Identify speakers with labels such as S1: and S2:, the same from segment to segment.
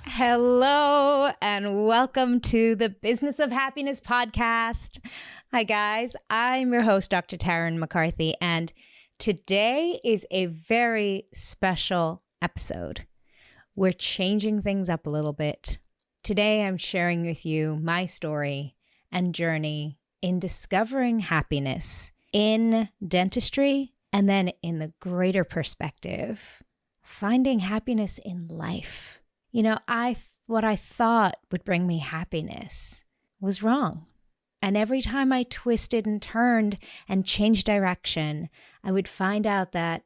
S1: Hello and welcome to the Business of Happiness podcast. Hi guys, I'm your host, Dr. Tarryn MacCarthy, and today is a very special episode. We're changing things up a little bit. Today I'm sharing with you my story and journey in discovering happiness in dentistry and then in the greater perspective, finding happiness in life. You know, what I thought would bring me happiness was wrong. And every time I twisted and turned and changed direction, I would find out that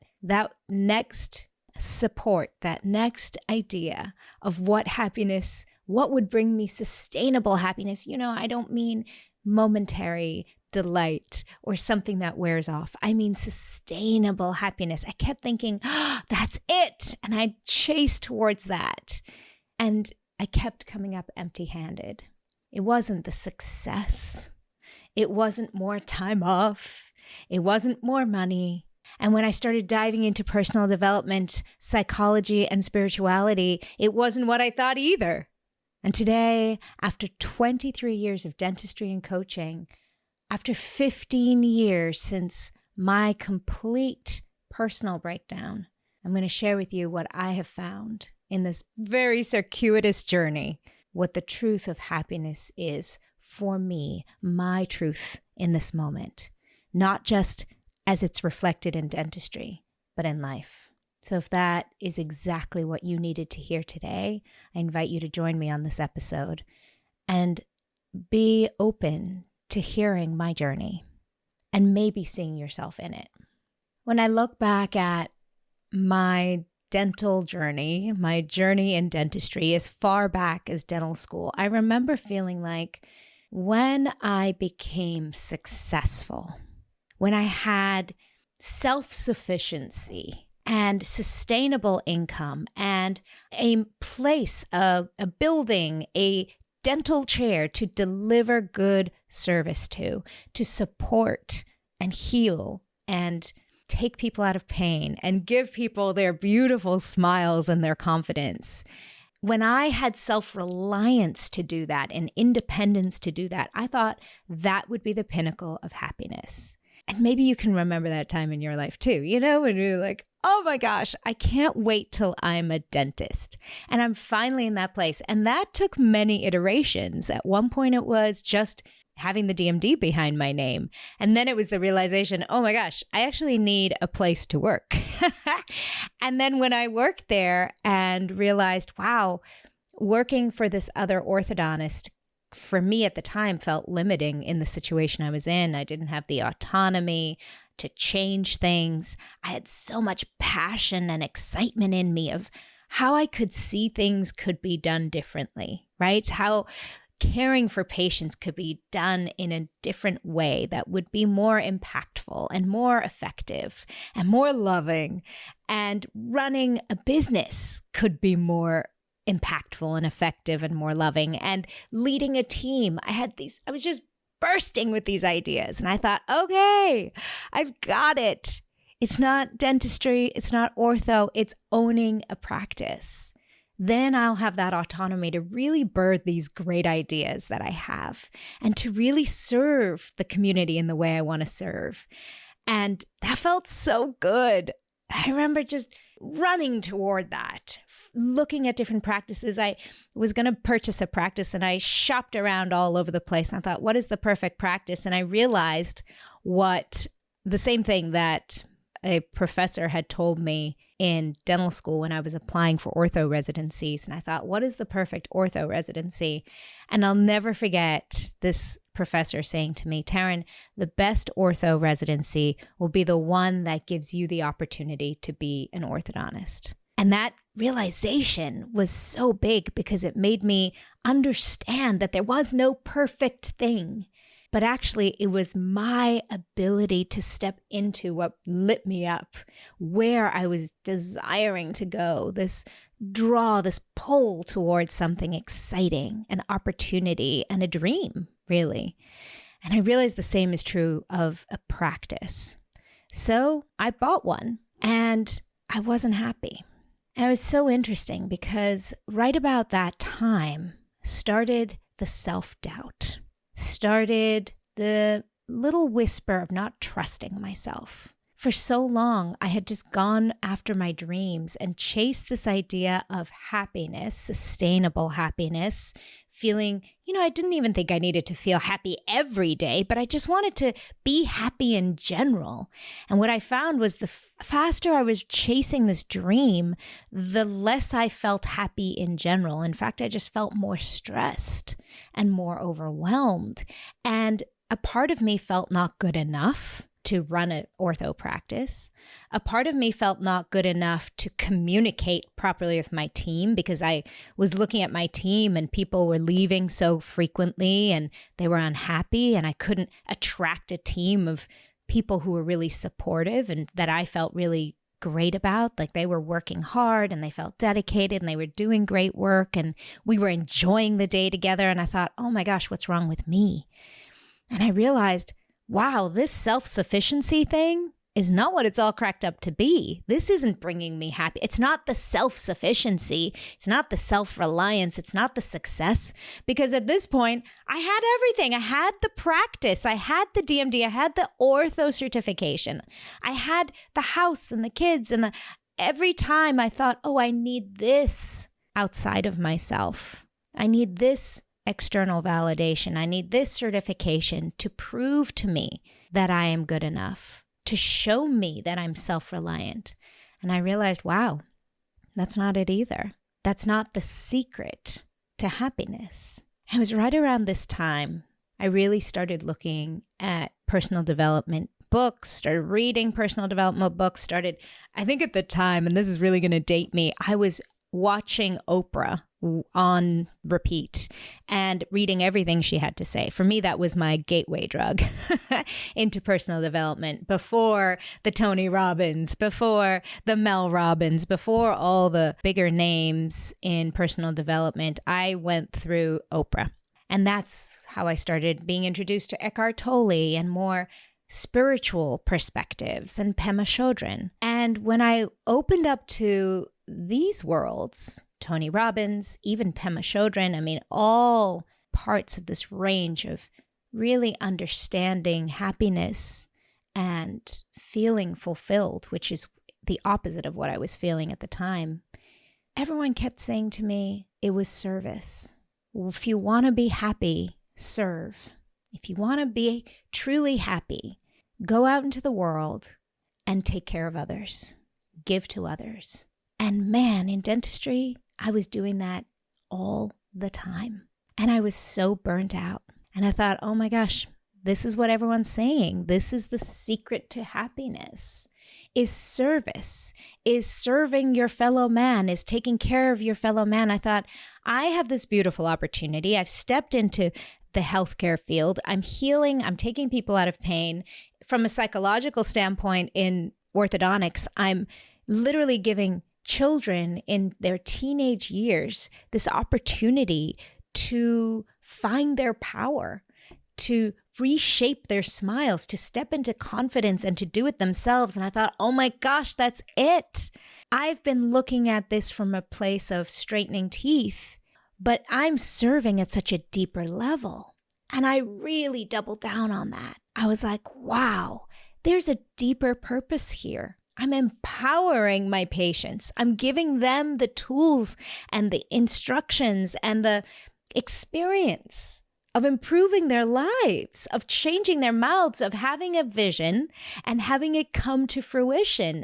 S1: next support, that next idea of what would bring me sustainable happiness. You know, I don't mean momentary delight or something that wears off. I mean sustainable happiness. I kept thinking, oh, that's it. And I chased towards that. And I kept coming up empty-handed. It wasn't the success. It wasn't more time off. It wasn't more money. And when I started diving into personal development, psychology, and spirituality, it wasn't what I thought either. And today, after 23 years of dentistry and coaching, after 15 years since my complete personal breakdown, I'm going to share with you what I have found in this very circuitous journey, what the truth of happiness is for me, my truth in this moment, not just as it's reflected in dentistry, but in life. So if that is exactly what you needed to hear today, I invite you to join me on this episode and be open to hearing my journey and maybe seeing yourself in it. When I look back at my dental journey, my journey in dentistry as far back as dental school, I remember feeling like when I became successful, when I had self-sufficiency and sustainable income and a place, a building, a dental chair to deliver good service to support and heal and take people out of pain and give people their beautiful smiles and their confidence. When I had self-reliance to do that and independence to do that, I thought that would be the pinnacle of happiness. And maybe you can remember that time in your life too, you know, when you're like, oh my gosh, I can't wait till I'm a dentist. And I'm finally in that place. And that took many iterations. At one point, it was just having the DMD behind my name. And then it was the realization, oh my gosh, I actually need a place to work. And then when I worked there and realized, wow, working for this other orthodontist for me at the time felt limiting in the situation I was in. I didn't have the autonomy to change things. I had so much passion and excitement in me of how I could see things could be done differently, right? How caring for patients could be done in a different way that would be more impactful and more effective and more loving. And running a business could be more impactful and effective and more loving. And leading a team, I was just bursting with these ideas. And I thought, okay, I've got it. It's not dentistry. It's not ortho. It's owning a practice. Then I'll have that autonomy to really birth these great ideas that I have and to really serve the community in the way I want to serve. And that felt so good. I remember just running toward that, looking at different practices. I was going to purchase a practice and I shopped around all over the place. And I thought, what is the perfect practice? And I realized the same thing that a professor had told me in dental school when I was applying for ortho residencies. And I thought, what is the perfect ortho residency? And I'll never forget this professor saying to me, Tarryn, the best ortho residency will be the one that gives you the opportunity to be an orthodontist. And that realization was so big because it made me understand that there was no perfect thing. But actually, it was my ability to step into what lit me up, where I was desiring to go, this pull towards something exciting, an opportunity, and a dream, really. And I realized the same is true of a practice. So I bought one, and I wasn't happy. And it was so interesting because right about that time started the self-doubt, started the little whisper of not trusting myself. For so long, I had just gone after my dreams and chased this idea of happiness, sustainable happiness, feeling, I didn't even think I needed to feel happy every day, but I just wanted to be happy in general. And what I found was the faster I was chasing this dream, the less I felt happy in general. In fact, I just felt more stressed and more overwhelmed. And a part of me felt not good enough to run an ortho practice. A part of me felt not good enough to communicate properly with my team because I was looking at my team and people were leaving so frequently and they were unhappy, and I couldn't attract a team of people who were really supportive and that I felt really great about. Like they were working hard and they felt dedicated and they were doing great work and we were enjoying the day together. And I thought, oh my gosh, what's wrong with me? And I realized, wow, this self-sufficiency thing is not what it's all cracked up to be. This isn't bringing me happy. It's not the self-sufficiency. It's not the self-reliance. It's not the success. Because at this point, I had everything. I had the practice. I had the DMD. I had the ortho certification. I had the house and the kids. And every time I thought, oh, I need this outside of myself. I need this external validation. I need this certification to prove to me that I am good enough, to show me that I'm self-reliant. And I realized, wow, that's not it either. That's not the secret to happiness. It was right around this time I really started looking at personal development books, started reading personal development books, I think at the time, and this is really going to date me, I was watching Oprah on repeat and reading everything she had to say. For me, that was my gateway drug into personal development. Before the Tony Robbins, before the Mel Robbins, before all the bigger names in personal development, I went through Oprah. And that's how I started being introduced to Eckhart Tolle and more spiritual perspectives and Pema Chodron. And when I opened up to these worlds, Tony Robbins, even Pema Chodron, all parts of this range of really understanding happiness and feeling fulfilled, which is the opposite of what I was feeling at the time. Everyone kept saying to me, it was service. If you want to be happy, serve. If you want to be truly happy, go out into the world and take care of others, give to others. And man, in dentistry, I was doing that all the time. And I was so burnt out. And I thought, oh my gosh, this is what everyone's saying. This is the secret to happiness, is service, is serving your fellow man, is taking care of your fellow man. I thought, I have this beautiful opportunity. I've stepped into the healthcare field. I'm healing. I'm taking people out of pain. From a psychological standpoint in orthodontics, I'm literally giving children in their teenage years this opportunity to find their power, to reshape their smiles, to step into confidence and to do it themselves. And I thought, oh my gosh, that's it. I've been looking at this from a place of straightening teeth, but I'm serving at such a deeper level. And I really doubled down on that. I was like, wow, there's a deeper purpose here. I'm empowering my patients. I'm giving them the tools and the instructions and the experience of improving their lives, of changing their mouths, of having a vision and having it come to fruition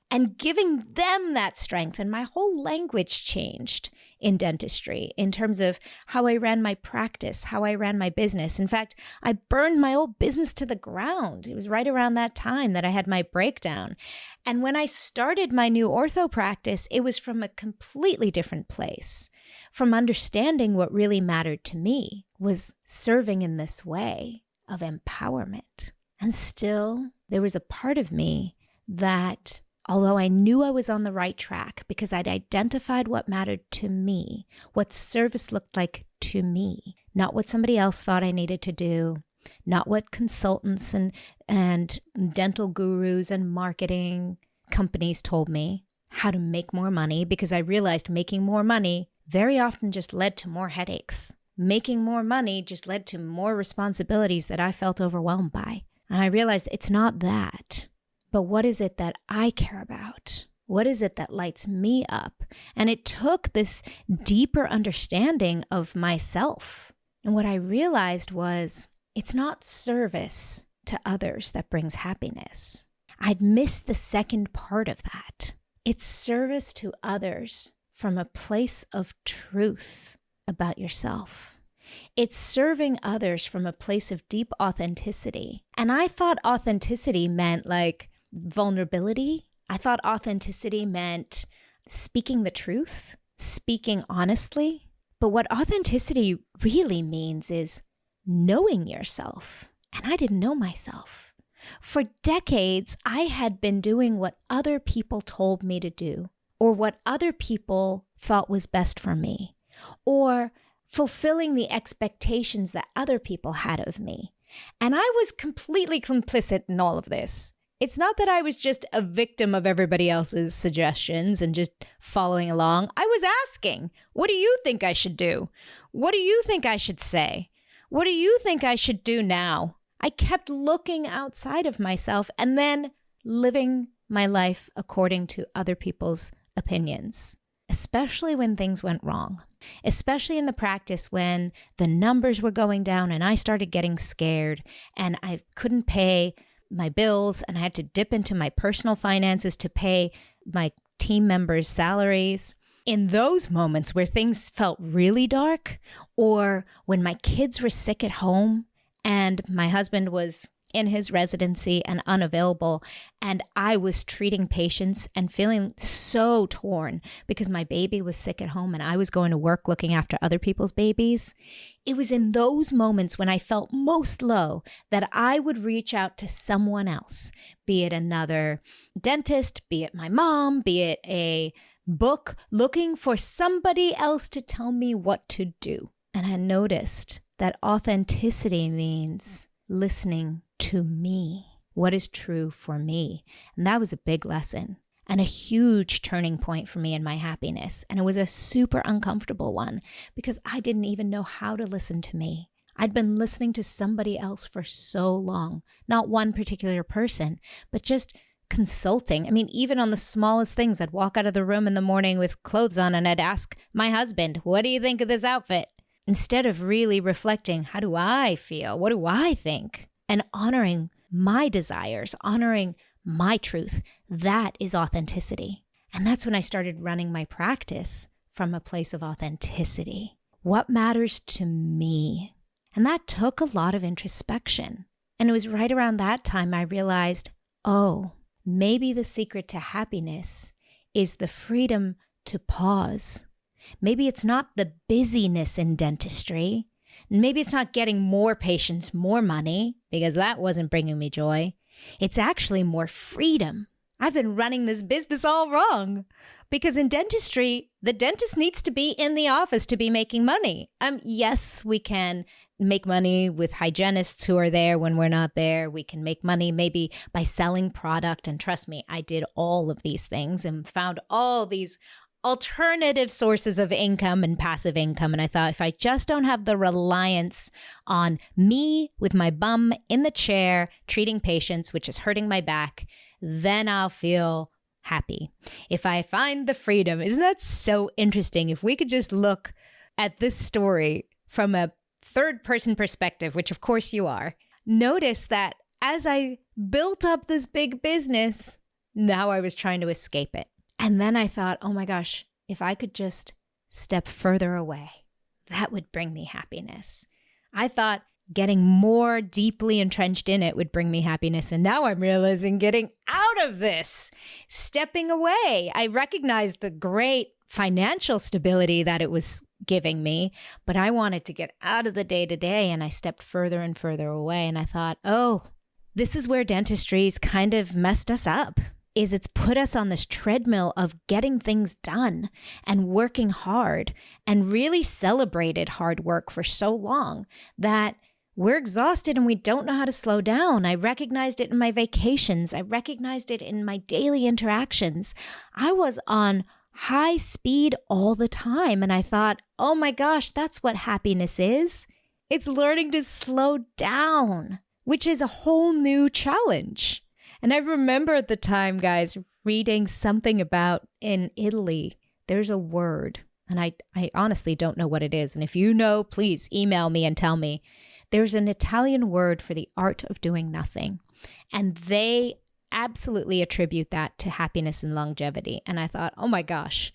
S1: and giving them that strength. And my whole language changed in dentistry in terms of how I ran my practice, how I ran my business. In fact, I burned my old business to the ground. It was right around that time that I had my breakdown. And when I started my new ortho practice, it was from a completely different place, from understanding what really mattered to me was serving in this way of empowerment. And still, there was a part of me that, although I knew I was on the right track because I'd identified what mattered to me, what service looked like to me, not what somebody else thought I needed to do, not what consultants and dental gurus and marketing companies told me, how to make more money, because I realized making more money very often just led to more headaches. Making more money just led to more responsibilities that I felt overwhelmed by. And I realized it's not that. But what is it that I care about? What is it that lights me up? And it took this deeper understanding of myself. And what I realized was it's not service to others that brings happiness. I'd missed the second part of that. It's service to others from a place of truth about yourself. It's serving others from a place of deep authenticity. And I thought authenticity meant like vulnerability. I thought authenticity meant speaking the truth, speaking honestly. But what authenticity really means is knowing yourself. And I didn't know myself. For decades, I had been doing what other people told me to do, or what other people thought was best for me, or fulfilling the expectations that other people had of me. And I was completely complicit in all of this. It's not that I was just a victim of everybody else's suggestions and just following along. I was asking, what do you think I should do? What do you think I should say? What do you think I should do now? I kept looking outside of myself and then living my life according to other people's opinions, especially when things went wrong, especially in the practice when the numbers were going down and I started getting scared and I couldn't pay my bills and I had to dip into my personal finances to pay my team members' salaries. In those moments where things felt really dark, or when my kids were sick at home, and my husband was in his residency and unavailable, and I was treating patients and feeling so torn because my baby was sick at home and I was going to work looking after other people's babies. It was in those moments when I felt most low that I would reach out to someone else, be it another dentist, be it my mom, be it a book, looking for somebody else to tell me what to do. And I noticed that authenticity means listening to me, what is true for me. And that was a big lesson and a huge turning point for me in my happiness. And it was a super uncomfortable one because I didn't even know how to listen to me. I'd been listening to somebody else for so long, not one particular person, but just consulting. I mean, even on the smallest things, I'd walk out of the room in the morning with clothes on and I'd ask my husband, what do you think of this outfit? Instead of really reflecting, how do I feel? What do I think? And honoring my desires, honoring my truth, that is authenticity. And that's when I started running my practice from a place of authenticity. What matters to me? And that took a lot of introspection. And it was right around that time I realized, oh, maybe the secret to happiness is the freedom to pause. Maybe it's not the busyness in dentistry. Maybe it's not getting more patients, more money, because that wasn't bringing me joy. It's actually more freedom. I've been running this business all wrong. Because in dentistry, the dentist needs to be in the office to be making money. Yes, we can make money with hygienists who are there when we're not there. We can make money maybe by selling product. And trust me, I did all of these things and found all these alternative sources of income and passive income. And I thought, if I just don't have the reliance on me with my bum in the chair treating patients, which is hurting my back, then I'll feel happy. If I find the freedom, isn't that so interesting? If we could just look at this story from a third person perspective, which of course you are, notice that as I built up this big business, now I was trying to escape it. And then I thought, oh my gosh, if I could just step further away, that would bring me happiness. I thought getting more deeply entrenched in it would bring me happiness. And now I'm realizing getting out of this, stepping away. I recognized the great financial stability that it was giving me, but I wanted to get out of the day-to-day, and I stepped further and further away. And I thought, oh, this is where dentistry's kind of messed us up. Is it's put us on this treadmill of getting things done and working hard, and really celebrated hard work for so long that we're exhausted and we don't know how to slow down. I recognized it in my vacations. I recognized it in my daily interactions. I was on high speed all the time. And I thought, oh my gosh, that's what happiness is. It's learning to slow down, which is a whole new challenge. And I remember at the time, guys, reading something about in Italy, there's a word, and I honestly don't know what it is. And if you know, please email me and tell me. There's an Italian word for the art of doing nothing. And they absolutely attribute that to happiness and longevity. And I thought, oh my gosh,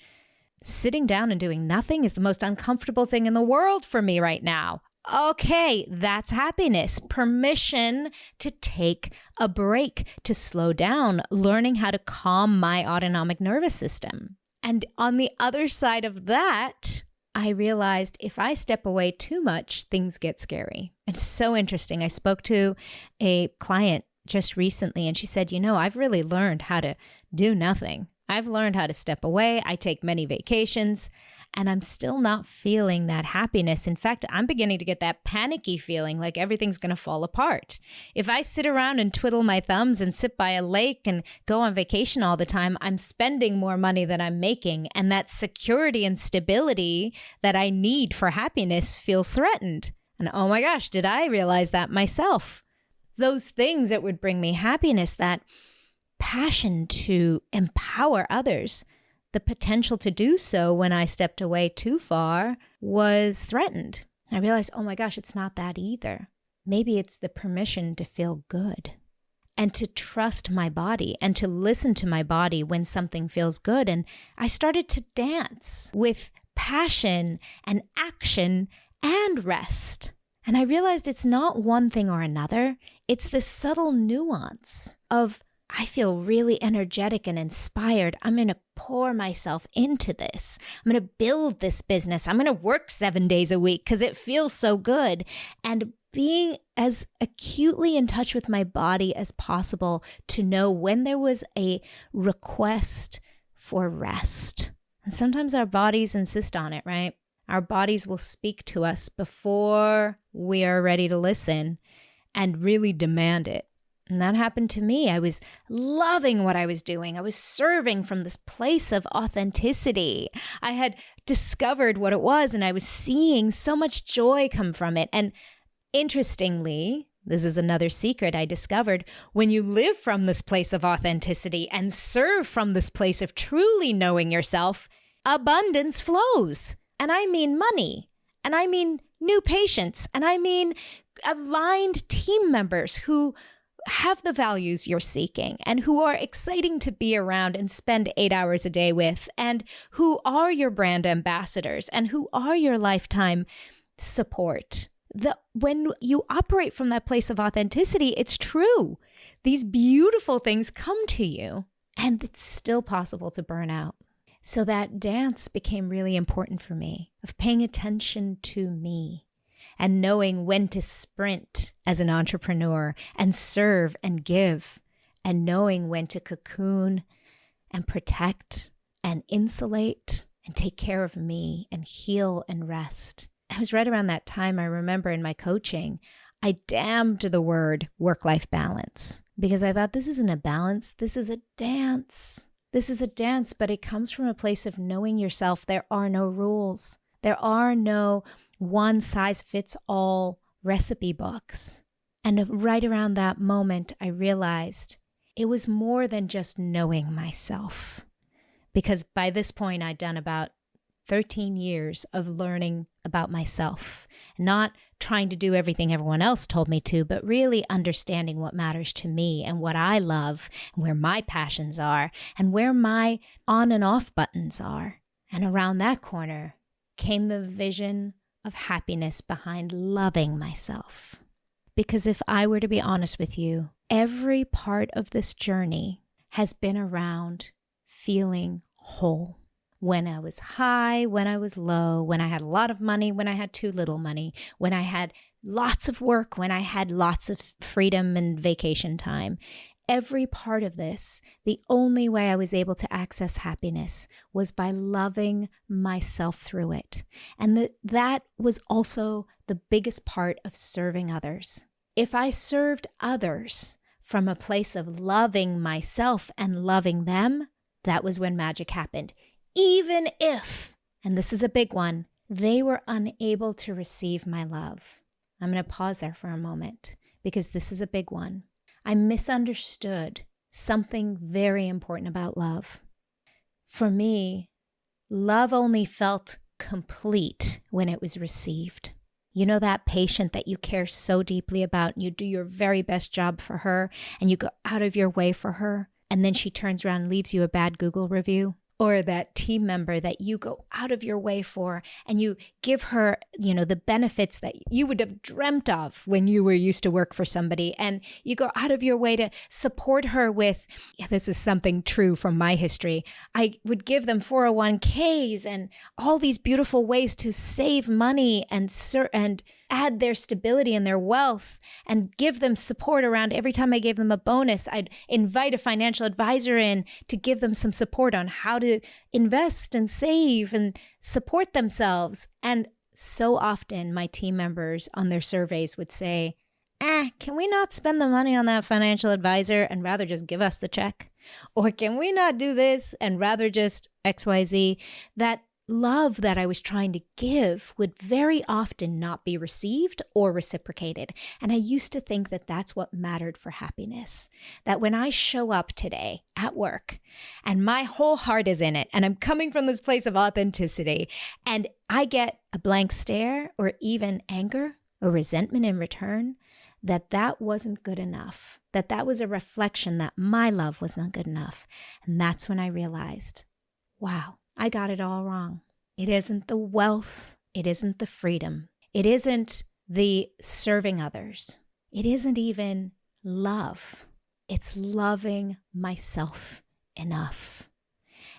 S1: sitting down and doing nothing is the most uncomfortable thing in the world for me right now. Okay, that's happiness. Permission to take a break, to slow down, learning how to calm my autonomic nervous system. And on the other side of that, I realized if I step away too much, things get scary. It's so interesting. I spoke to a client just recently and she said, I've really learned how to do nothing. I've learned how to step away. I take many vacations and I'm still not feeling that happiness. In fact, I'm beginning to get that panicky feeling like everything's going to fall apart. If I sit around and twiddle my thumbs and sit by a lake and go on vacation all the time, I'm spending more money than I'm making. And that security and stability that I need for happiness feels threatened. And oh my gosh, did I realize that myself? Those things that would bring me happiness, that passion to empower others, the potential to do so when I stepped away too far was threatened. I realized, oh my gosh, it's not that either. Maybe it's the permission to feel good and to trust my body and to listen to my body when something feels good. And I started to dance with passion and action and rest. And I realized it's not one thing or another. It's the subtle nuance of I feel really energetic and inspired. I'm going to pour myself into this. I'm going to build this business. I'm going to work 7 days a week because it feels so good. And being as acutely in touch with my body as possible to know when there was a request for rest. And sometimes our bodies insist on it, right? Our bodies will speak to us before we are ready to listen and really demand it. And that happened to me. I was loving what I was doing. I was serving from this place of authenticity. I had discovered what it was, and I was seeing so much joy come from it. And interestingly, this is another secret I discovered, when you live from this place of authenticity and serve from this place of truly knowing yourself, abundance flows. And I mean money, and I mean new patients, and I mean aligned team members who have the values you're seeking and who are exciting to be around and spend 8 hours a day with, and who are your brand ambassadors and who are your lifetime support. When you operate from that place of authenticity, it's true. These beautiful things come to you, and it's still possible to burn out. So that dance became really important for me, of paying attention to me and knowing when to sprint as an entrepreneur and serve and give, and knowing when to cocoon and protect and insulate and take care of me and heal and rest. It was right around that time, I remember in my coaching, I damned the word work-life balance because I thought this isn't a balance, this is a dance. This is a dance, but it comes from a place of knowing yourself. There are no rules. There are no one-size-fits-all recipe books. And right around that moment, I realized it was more than just knowing myself. Because by this point, I'd done about 13 years of learning about myself, not trying to do everything everyone else told me to, but really understanding what matters to me and what I love and where my passions are and where my on and off buttons are. And around that corner came the vision of happiness behind loving myself. Because if I were to be honest with you, every part of this journey has been around feeling whole. When I was high, when I was low, when I had a lot of money, when I had too little money, when I had lots of work, when I had lots of freedom and vacation time. every part of this, the only way I was able to access happiness was by loving myself through it. And that was also the biggest part of serving others. If I served others from a place of loving myself and loving them, that was when magic happened. Even if, and this is a big one, they were unable to receive my love. I'm going to pause there for a moment because this is a big one. I misunderstood something very important about love. For me, love only felt complete when it was received. You know that patient that you care so deeply about and you do your very best job for her and you go out of your way for her and then she turns around and leaves you a bad Google review? Or that team member that you go out of your way for and you give her, the benefits that you would have dreamt of when you were used to work for somebody. And you go out of your way to support her with, this is something true from my history. I would give them 401ks and all these beautiful ways to save money and add their stability and their wealth and give them support around every time I gave them a bonus. I'd invite a financial advisor in to give them some support on how to invest and save and support themselves. And so often my team members on their surveys would say, can we not spend the money on that financial advisor and rather just give us the check? Or can we not do this and rather just XYZ? That love that I was trying to give would very often not be received or reciprocated. And I used to think that that's what mattered for happiness. That when I show up today at work and my whole heart is in it and I'm coming from this place of authenticity and I get a blank stare or even anger or resentment in return, that wasn't good enough. That was a reflection that my love was not good enough. And that's when I realized, wow, I got it all wrong. It isn't the wealth. It isn't the freedom. It isn't the serving others. It isn't even love. It's loving myself enough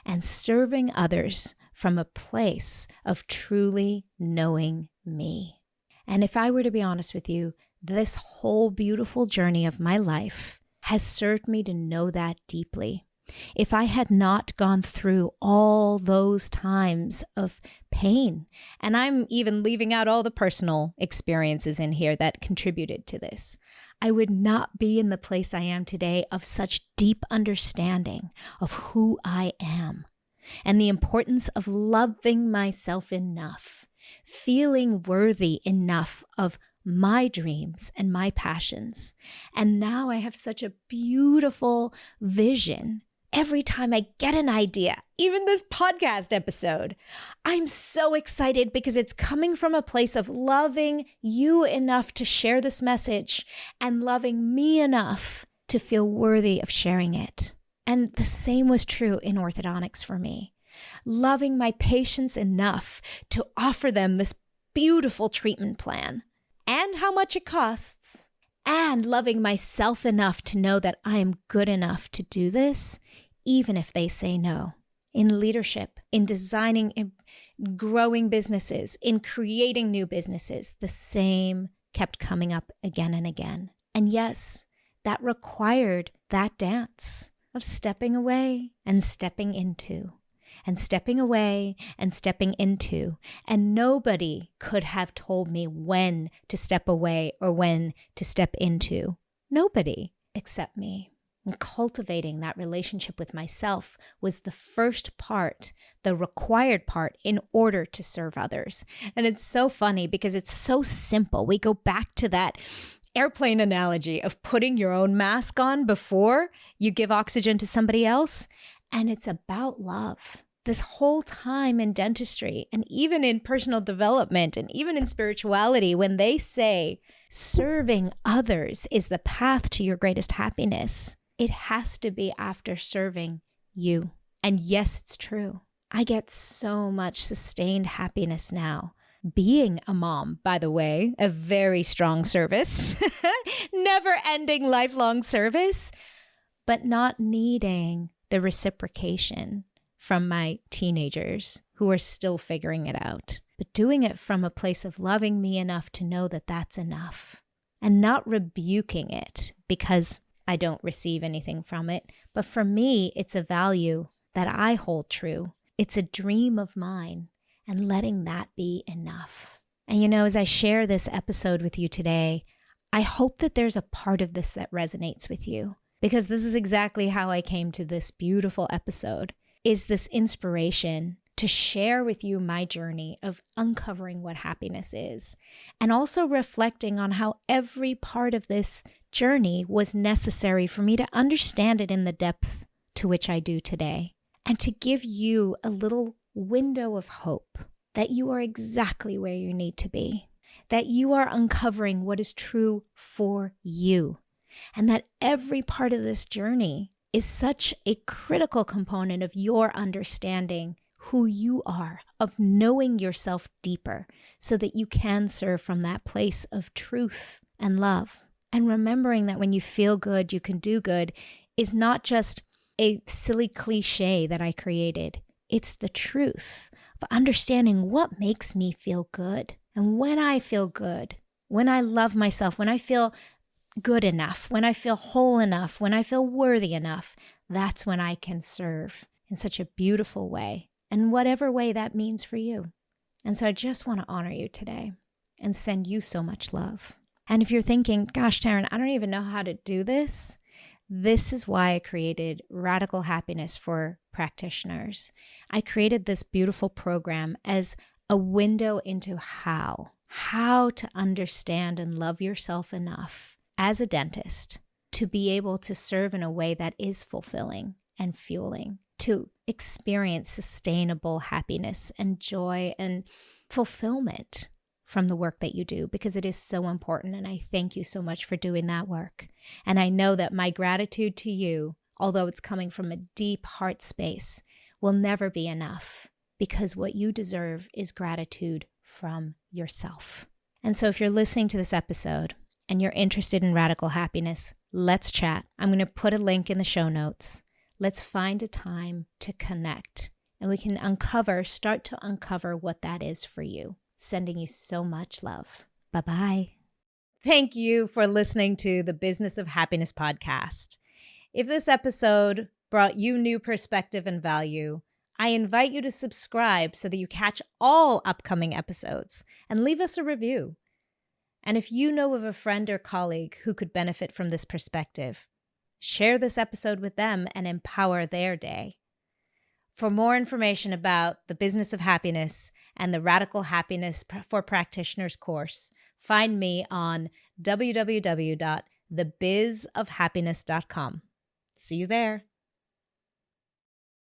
S1: and serving others from a place of truly knowing me. And if I were to be honest with you, this whole beautiful journey of my life has served me to know that deeply. If I had not gone through all those times of pain, and I'm even leaving out all the personal experiences in here that contributed to this, I would not be in the place I am today of such deep understanding of who I am and the importance of loving myself enough, feeling worthy enough of my dreams and my passions. And now I have such a beautiful vision. Every time I get an idea, even this podcast episode, I'm so excited because it's coming from a place of loving you enough to share this message and loving me enough to feel worthy of sharing it. And the same was true in orthodontics for me. Loving my patients enough to offer them this beautiful treatment plan and how much it costs, and loving myself enough to know that I am good enough to do this, even if they say no. In leadership, in designing, in growing businesses, in creating new businesses, the same kept coming up again and again. And yes, that required that dance of stepping away and stepping into, and stepping away and stepping into. And nobody could have told me when to step away or when to step into. Nobody except me. And cultivating that relationship with myself was the first part, the required part in order to serve others. And it's so funny because it's so simple. We go back to that airplane analogy of putting your own mask on before you give oxygen to somebody else. And it's about love. This whole time in dentistry and even in personal development and even in spirituality, when they say serving others is the path to your greatest happiness, it has to be after serving you. And yes, it's true. I get so much sustained happiness now. Being a mom, by the way, a very strong service, never-ending lifelong service, but not needing the reciprocation from my teenagers who are still figuring it out, but doing it from a place of loving me enough to know that that's enough and not rebuking it because I don't receive anything from it. But for me, it's a value that I hold true. It's a dream of mine, and letting that be enough. And as I share this episode with you today, I hope that there's a part of this that resonates with you, because this is exactly how I came to this beautiful episode, is this inspiration to share with you my journey of uncovering what happiness is, and also reflecting on how every part of this journey was necessary for me to understand it in the depth to which I do today, and to give you a little window of hope that you are exactly where you need to be, that you are uncovering what is true for you, and that every part of this journey is such a critical component of your understanding who you are, of knowing yourself deeper so that you can serve from that place of truth and love. And remembering that when you feel good, you can do good is not just a silly cliche that I created. It's the truth of understanding what makes me feel good. And when I feel good, when I love myself, when I feel good enough, when I feel whole enough, when I feel worthy enough, that's when I can serve in such a beautiful way, and whatever way that means for you. And so I just want to honor you today and send you so much love. And if you're thinking, gosh, Tarryn, I don't even know how to do this, this is why I created Radical Happiness for Practitioners. I created this beautiful program as a window into how to understand and love yourself enough as a dentist to be able to serve in a way that is fulfilling and fueling, to experience sustainable happiness and joy and fulfillment from the work that you do, because it is so important. And I thank you so much for doing that work. And I know that my gratitude to you, although it's coming from a deep heart space, will never be enough, because what you deserve is gratitude from yourself. And so if you're listening to this episode and you're interested in Radical Happiness, let's chat. I'm going to put a link in the show notes. Let's find a time to connect, and we can start to uncover what that is for you. Sending you so much love. Bye-bye. Thank you for listening to the Business of Happiness podcast. If this episode brought you new perspective and value, I invite you to subscribe so that you catch all upcoming episodes, and leave us a review. And if you know of a friend or colleague who could benefit from this perspective, share this episode with them and empower their day. For more information about the Business of Happiness and the Radical Happiness for Practitioners course, find me on www.thebizofhappiness.com. See you there.